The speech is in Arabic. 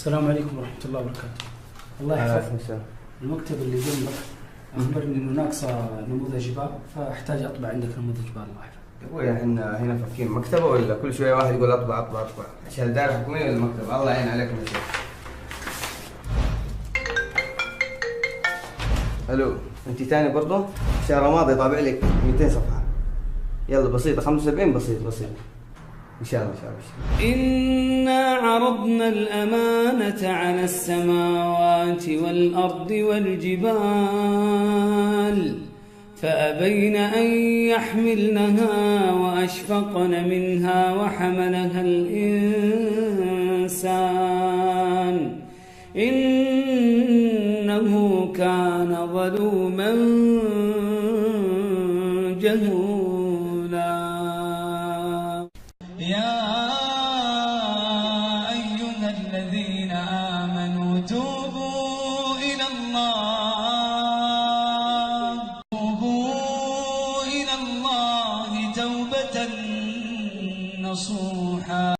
السلام عليكم ورحمة الله وبركاته. الله يحفظك. المكتب اللي جنبك أخبرني إنه ناقصة نموذج جبال، فأحتاج أطبع عندك نموذج جبال. الله يحفظك. يا أبوي احنا هنا فاكين مكتبة ولا كل شوية واحد يقول أطبع أطبع أطبع؟ عشان الدار الحكومية ولا المكتب؟ الله يعين عليكم يا شيخ. ألو، أنت تاني برضه؟ الشهر الماضي طابع لك 200 صفحة. يلا بسيطة 75 بسيط. إن شاء الله. إنا عرضنا الأمانة على السماوات والأرض والجبال فأبين أن يحملنها وأشفقن منها وحملها الإنسان إنه كان ظلوما جهولا. يا أيها الذين آمنوا توبوا إلى الله توبة نصوحا.